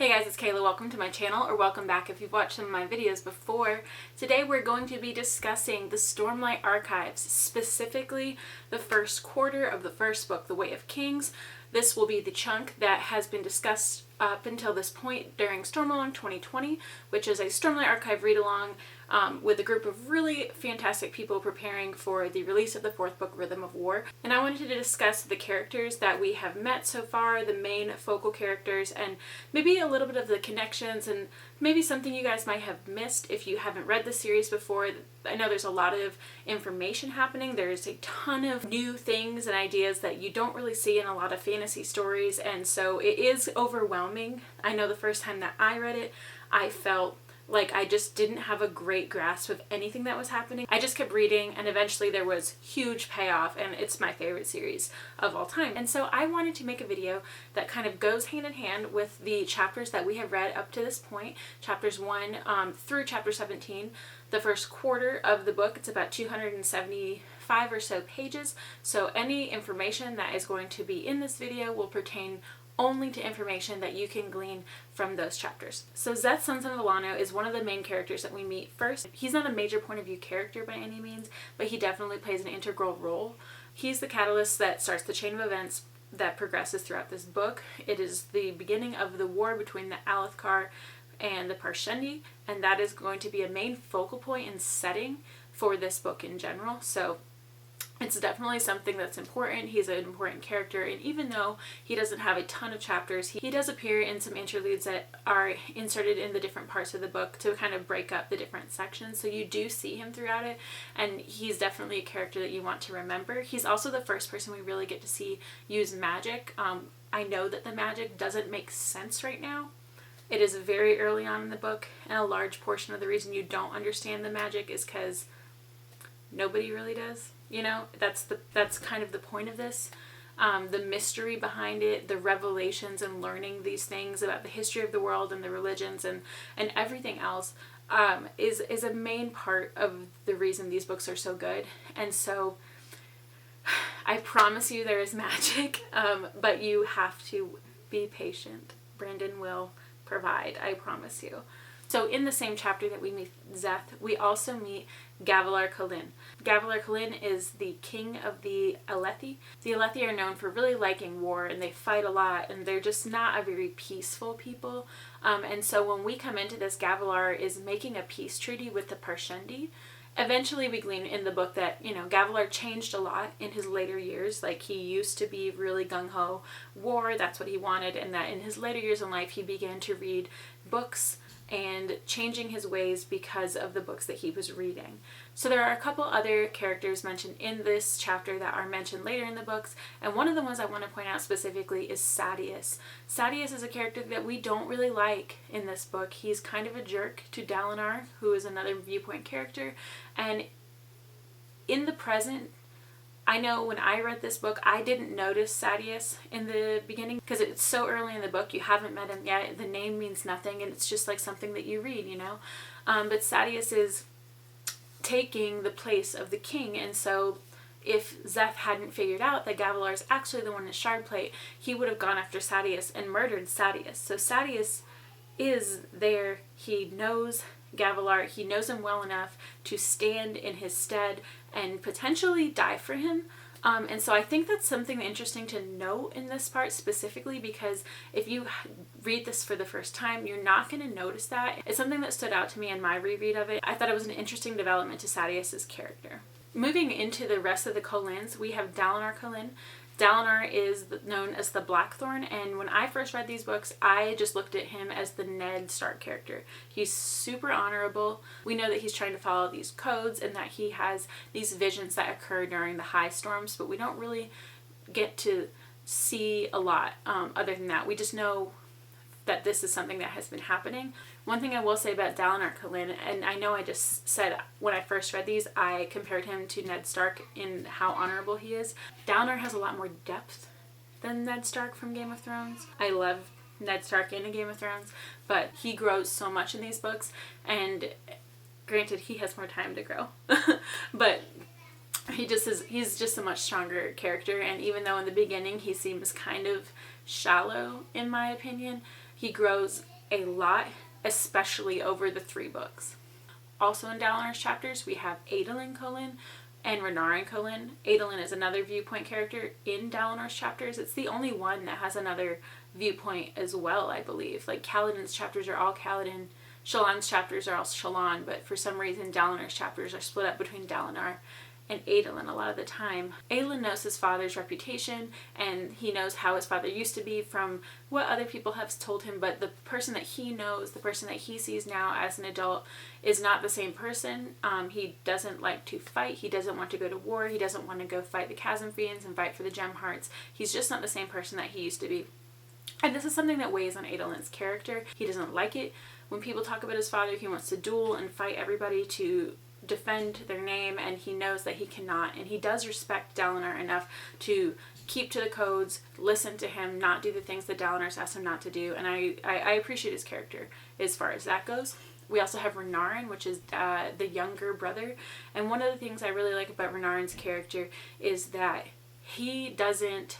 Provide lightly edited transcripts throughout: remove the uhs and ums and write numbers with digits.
Hey guys, it's Kayla. Welcome to my channel, or welcome back if you've watched some of my videos before. Today we're going to be discussing the Stormlight archives, specifically the first quarter of the first book, The Way of Kings. This will be the chunk that has been discussed up until this point during Stormalong 2020, which is a Stormlight archive read-along with a group of really fantastic people preparing for the release of the fourth book, Rhythm of War. And I wanted to discuss the characters that we have met so far, the main focal characters, and maybe a little bit of the connections and maybe something you guys might have missed if you haven't read the series before. I know there's a lot of information happening. There's a ton of new things and ideas that you don't really see in a lot of fantasy stories, and so it is overwhelming. I know the first time that I read it, I felt like I just didn't have a great grasp of anything that was happening. I just kept reading, and eventually there was huge payoff, and it's my favorite series of all time. And so I wanted to make a video that kind of goes hand in hand with the chapters that we have read up to this point, chapters 1 through chapter 17, the first quarter of the book. It's about 275 or so pages, so any information that is going to be in this video will pertain only to information that you can glean from those chapters. So Szeth, Sons of Villano, is one of the main characters that we meet first. He's not a major point of view character by any means, but he definitely plays an integral role. He's the catalyst that starts the chain of events that progresses throughout this book. It is the beginning of the war between the Alethkar and the Parshendi, and that is going to be a main focal point and setting for this book in general. So it's definitely something that's important. He's an important character, and even though he doesn't have a ton of chapters, he does appear in some interludes that are inserted in the different parts of the book to kind of break up the different sections. So you do see him throughout it, and he's definitely a character that you want to remember. He's also the first person we really get to see use magic. I know that the magic doesn't make sense right now. It is very early on in the book, and a large portion of the reason you don't understand the magic is because nobody really does. You know, that's kind of the point of this. The mystery behind it, the revelations and learning these things about the history of the world and the religions and everything else is a main part of the reason these books are so good. And so I promise you there is magic, but you have to be patient. Brandon will provide, I promise you. So in the same chapter that we meet Szeth, we also meet Gavilar Khalin. Gavilar Khalin is the king of the Alethi. The Alethi are known for really liking war, and they fight a lot, and they're just not a very peaceful people. And so when we come into this, Gavilar is making a peace treaty with the Parshendi. Eventually we glean in the book that, you know, Gavilar changed a lot in his later years. Like, he used to be really gung-ho war, that's what he wanted, and that in his later years in life he began to read books and changing his ways because of the books that he was reading. So there are a couple other characters mentioned in this chapter that are mentioned later in the books, and one of the ones I want to point out specifically is Sadeas. Sadeas is a character that we don't really like in this book. He's kind of a jerk to Dalinar, who is another viewpoint character, and in the present, I know when I read this book, I didn't notice Sadeas in the beginning because it's so early in the book. You haven't met him yet. The name means nothing, and it's just like something that you read, you know. But Sadeas is taking the place of the king, and so if Szeth hadn't figured out that Gavilar is actually the one in Shardplate, he would have gone after Sadeas and murdered Sadeas. So Sadeas is there. He knows Gavilar. He knows him well enough to stand in his stead and potentially die for him. And so I think that's something interesting to note in this part specifically, because if you read this for the first time, you're not going to notice that. It's something that stood out to me in my reread of it. I thought it was an interesting development to Sadeas' character. Moving into the rest of the Khalins, we have Dalinar Khalin. Dalinar is known as the Blackthorn, and when I first read these books, I just looked at him as the Ned Stark character. He's super honorable. We know that he's trying to follow these codes and that he has these visions that occur during the high storms, but we don't really get to see a lot other than that. We just know that this is something that has been happening. One thing I will say about Dalinar Khalin, and I know I just said when I first read these, I compared him to Ned Stark in how honorable he is. Dalinar has a lot more depth than Ned Stark from Game of Thrones. I love Ned Stark in Game of Thrones, but he grows so much in these books, and granted, he has more time to grow. But he's just a much stronger character, and even though in the beginning he seems kind of shallow, in my opinion, he grows a lot, especially over the 3 books. Also in Dalinar's chapters, we have Edelen Callan and Renard Callan. Edelen is another viewpoint character in Dalinar's chapters. It's the only one that has another viewpoint as well, I believe. Like, Kaladin's chapters are all Kaladin, Shalon's chapters are all Shalon, but for some reason Dalinar's chapters are split up between Dalinar and Edelen a lot of the time. Edelen knows his father's reputation, and he knows how his father used to be from what other people have told him, but the person that he knows, the person that he sees now as an adult, is not the same person. He doesn't like to fight, he doesn't want to go to war, he doesn't want to go fight the Chasm Fiends and fight for the Gem Hearts. He's just not the same person that he used to be. And this is something that weighs on Edelen's character. He doesn't like it when people talk about his father. He wants to duel and fight everybody to defend their name, and he knows that he cannot. And he does respect Dalinar enough to keep to the codes, listen to him, not do the things that Dalinar's asked him not to do. And I appreciate his character as far as that goes. We also have Renard, which is the younger brother. And one of the things I really like about Renard's character is that he doesn't,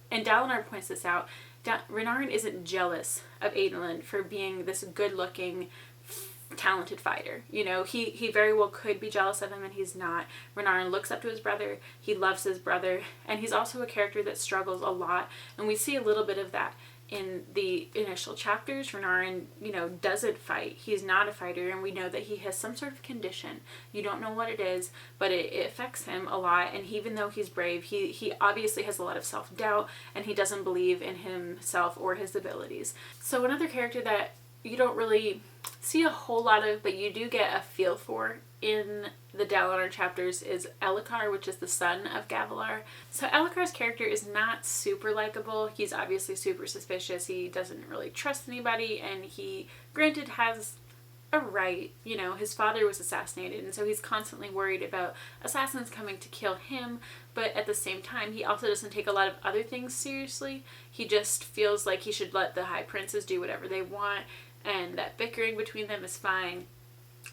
and Dalinar points this out, Renard isn't jealous of Edelen for being this good-looking, talented fighter. You know, he very well could be jealous of him, and he's not. Renard looks up to his brother, he loves his brother, and he's also a character that struggles a lot, and we see a little bit of that in the initial chapters. Renard, you know, doesn't fight. He's not a fighter, and we know that he has some sort of condition. You don't know what it is, but it affects him a lot, and even though he's brave, he obviously has a lot of self-doubt, and he doesn't believe in himself or his abilities. So another character that you don't really see a whole lot of, but you do get a feel for in the Dalinar chapters, is Elhokar, which is the son of Gavilar. So Elhokar's character is not super likable. He's obviously super suspicious. He doesn't really trust anybody, and he, granted, has a right. You know, his father was assassinated, and so he's constantly worried about assassins coming to kill him, but at the same time, he also doesn't take a lot of other things seriously. He just feels like he should let the High Princes do whatever they want, and that bickering between them is fine.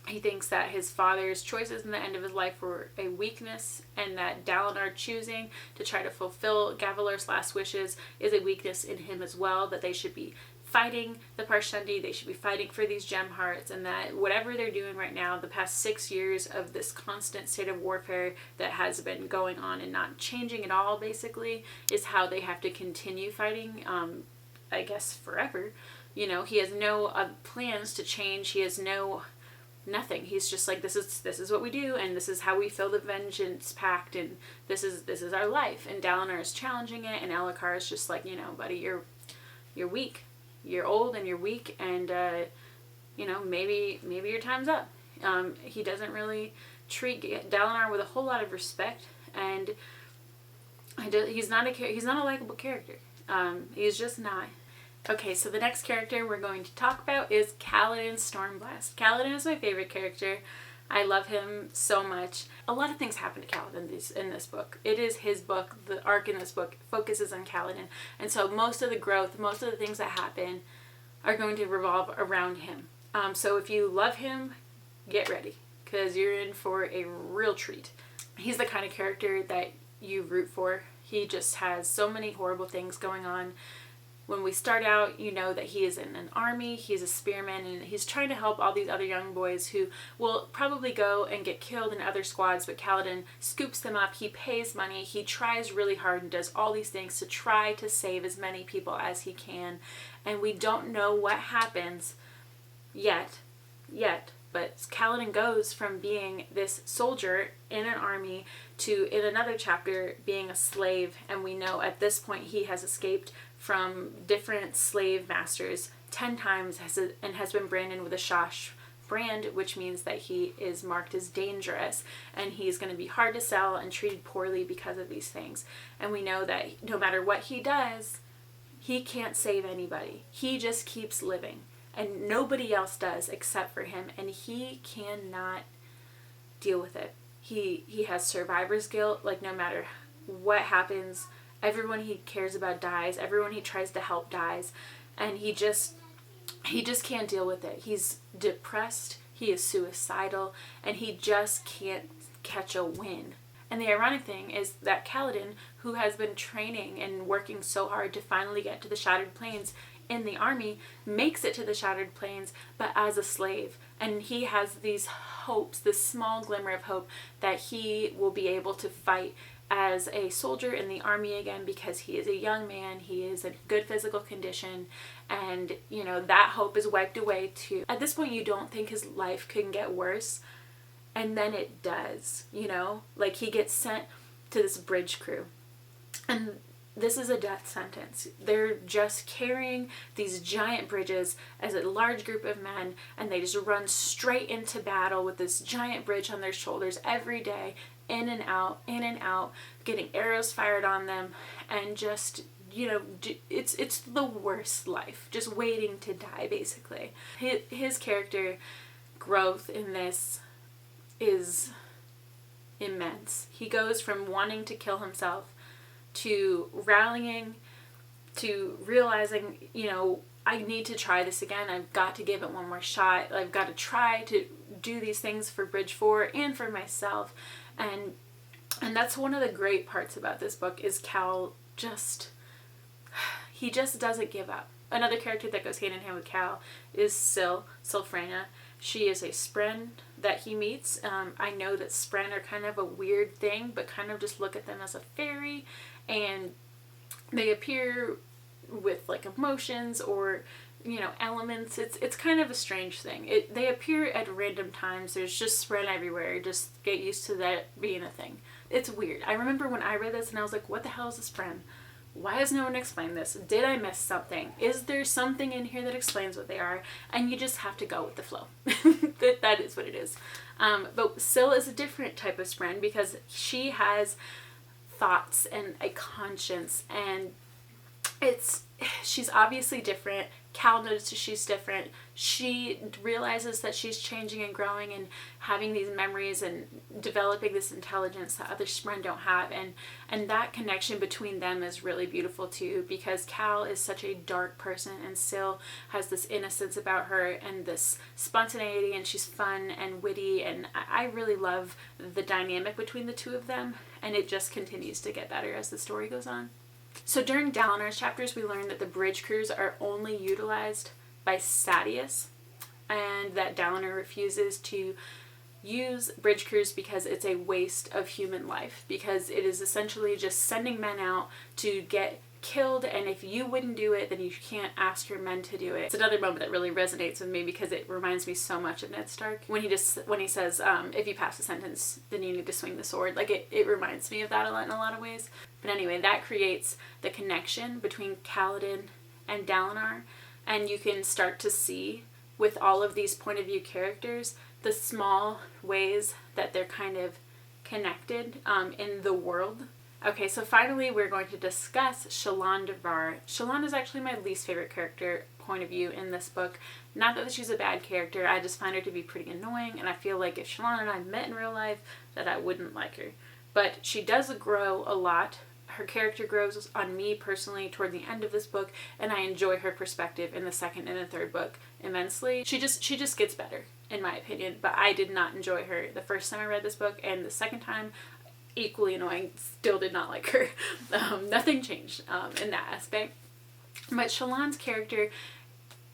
He thinks that his father's choices in the end of his life were a weakness, and that Dalinar choosing to try to fulfill Gavilar's last wishes is a weakness in him as well, that they should be fighting the Parshendi, they should be fighting for these Gem Hearts, and that whatever they're doing right now, the past 6 years of this constant state of warfare that has been going on and not changing at all, basically, is how they have to continue fighting, I guess, forever. You know, he has no plans to change. He has nothing. He's just like, this is what we do, and this is how we fill the Vengeance Pact, and this is our life. And Dalinar is challenging it, and Elhokar is just like, you know, buddy, you're weak. You're old and you're weak, and you know, maybe your time's up. He doesn't really treat Dalinar with a whole lot of respect, and he's not a likable character. He's just not. Okay, so the next character we're going to talk about is Callan Stormblast. Callan is my favorite character. I love him so much. A lot of things happen to Callan in this book. It is his book. The arc in this book focuses on Callan, and so most of the growth, most of the things that happen are going to revolve around him. So if you love him, get ready, because you're in for a real treat. He's the kind of character that you root for. He just has so many horrible things going on. When we start out, you know that he is in an army, he's a spearman, and he's trying to help all these other young boys who will probably go and get killed in other squads, but Kaladin scoops them up, he pays money, he tries really hard and does all these things to try to save as many people as he can. And we don't know what happens yet, but Kaladin goes from being this soldier in an army to, in another chapter, being a slave, and we know at this point he has escaped from different slave masters 10 times and has been branded with a Shash brand, which means that he is marked as dangerous, and he's going to be hard to sell and treated poorly because of these things. And we know that no matter what he does, he can't save anybody. He just keeps living, and nobody else does except for him, and he cannot deal with it. He has survivor's guilt. Like, no matter what happens, everyone he cares about dies, everyone he tries to help dies, and he just can't deal with it. He's depressed, he is suicidal, and he just can't catch a win. And the ironic thing is that Kaladin, who has been training and working so hard to finally get to the Shattered Plains, in the army, makes it to the Shattered Plains, but as a slave. And he has these hopes, this small glimmer of hope that he will be able to fight as a soldier in the army again, because he is a young man, he is in good physical condition, and you know, that hope is wiped away too. At this point, you don't think his life can get worse, and then it does, you know? Like, he gets sent to this bridge crew, and this is a death sentence. They're just carrying these giant bridges as a large group of men, and they just run straight into battle with this giant bridge on their shoulders every day, in and out, getting arrows fired on them, and just, you know, it's the worst life, just waiting to die, basically. His character growth in this is immense. He goes from wanting to kill himself to rallying, to realizing, you know, I need to try this again. I've got to give it one more shot. I've got to try to do these things for Bridge 4 and for myself. And that's one of the great parts about this book, is Cal he just doesn't give up. Another character that goes hand in hand with Cal is Sylphrena. She is a Spren that he meets. I know that Spren are kind of a weird thing, but kind of just look at them as a fairy, and they appear with like emotions or, you know, elements. It's kind of a strange thing. They appear at random times. There's just Spren everywhere. Just get used to that being a thing. It's weird. I remember when I read this and I was like, what the hell is a Spren? Why has no one explained this? Did I miss something? Is there something in here that explains what they are? And you just have to go with the flow. that is what it is. But Syl is a different type of Spren, because she has thoughts and a conscience, and she's obviously different. Cal notices she's different. She realizes that she's changing and growing and having these memories and developing this intelligence that other Spren don't have, and that connection between them is really beautiful too, because Cal is such a dark person and Syl has this innocence about her and this spontaneity, and she's fun and witty, and I really love the dynamic between the two of them, and it just continues to get better as the story goes on. So during Dalinar's chapters, we learned that the bridge crews are only utilized by Sadeas, and that Dalinar refuses to use bridge crews because it's a waste of human life, because it is essentially just sending men out to get killed, and if you wouldn't do it, then you can't ask your men to do it. It's another moment that really resonates with me, because it reminds me so much of Ned Stark when he says if you pass the sentence, then you need to swing the sword. Like, it reminds me of that a lot in a lot of ways. But anyway, that creates the connection between Kaladin and Dalinar, and you can start to see with all of these point of view characters the small ways that they're kind of connected in the world. Okay, so finally we're going to discuss Shalonda Var. Shalonda is actually my least favorite character point of view in this book. Not that she's a bad character, I just find her to be pretty annoying, and I feel like if Shalonda and I met in real life, that I wouldn't like her. But she does grow a lot. Her character grows on me personally toward the end of this book, and I enjoy her perspective in the second and the third book immensely. She just gets better, in my opinion, but I did not enjoy her the first time I read this book, and the second time, equally annoying, still did not like her. Nothing changed in that aspect. But Shalon's character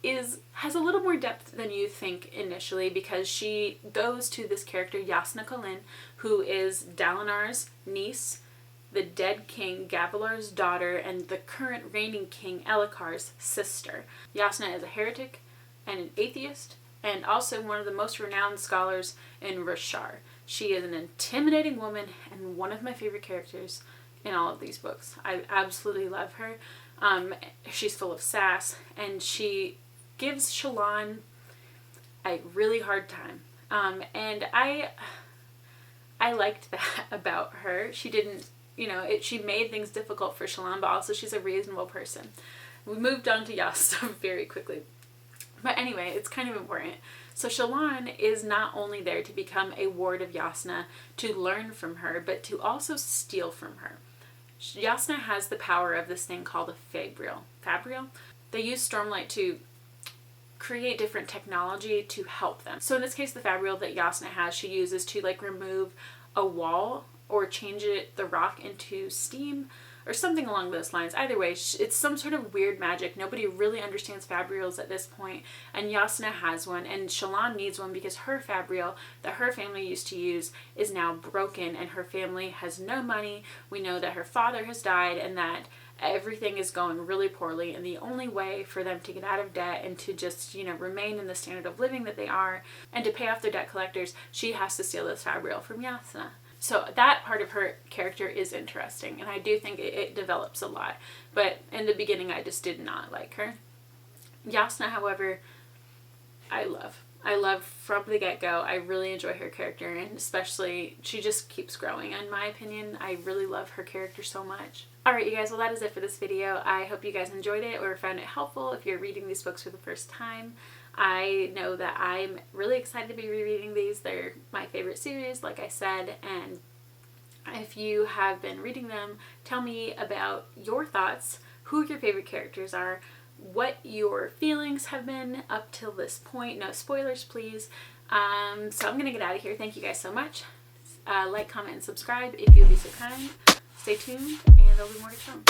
has a little more depth than you think initially, because she goes to this character, Jasnah Kholin, who is Dalinar's niece, the dead king Gavilar's daughter, and the current reigning king Elhokar's sister. Jasnah is a heretic and an atheist, and also one of the most renowned scholars in Roshar. She is an intimidating woman and one of my favorite characters in all of these books. I absolutely love her. She's full of sass, and she gives Shalon a really hard time. And I liked that about her. She didn't, she made things difficult for Shalon, but also she's a reasonable person. We moved on to Jasnah very quickly. But anyway, it's kind of important. So Shalon is not only there to become a ward of Jasnah, to learn from her, but to also steal from her. Jasnah has the power of this thing called a Fabrial. They use Stormlight to create different technology to help them. So in this case, the Fabrial that Jasnah has, she uses to remove a wall or change the rock into steam. or something along those lines. Either way, it's some sort of weird magic. Nobody really understands fabrials at this point, and Jana has one, and Shalon needs one because her fabrial that her family used to use is now broken, and her family has no money. We know that her father has died, and that everything is going really poorly, and the only way for them to get out of debt and to just, you know, remain in the standard of living that they are and to pay off their debt collectors, she has to steal this fabrial from Jana. So that part of her character is interesting, and I do think it develops a lot. But in the beginning, I just did not like her. Jana, however, I love from the get-go. I really enjoy her character, and especially she just keeps growing, in my opinion. I really love her character so much. Alright, you guys, well, that is it for this video. I hope you guys enjoyed it or found it helpful if you're reading these books for the first time. I know that I'm really excited to be rereading these. They're my favorite series, like I said, and if you have been reading them, tell me about your thoughts, who your favorite characters are, what your feelings have been up till this point. No spoilers, please. So I'm gonna get out of here. Thank you guys so much. Like, comment, and subscribe if you would be so kind. Stay tuned, and there'll be more to come.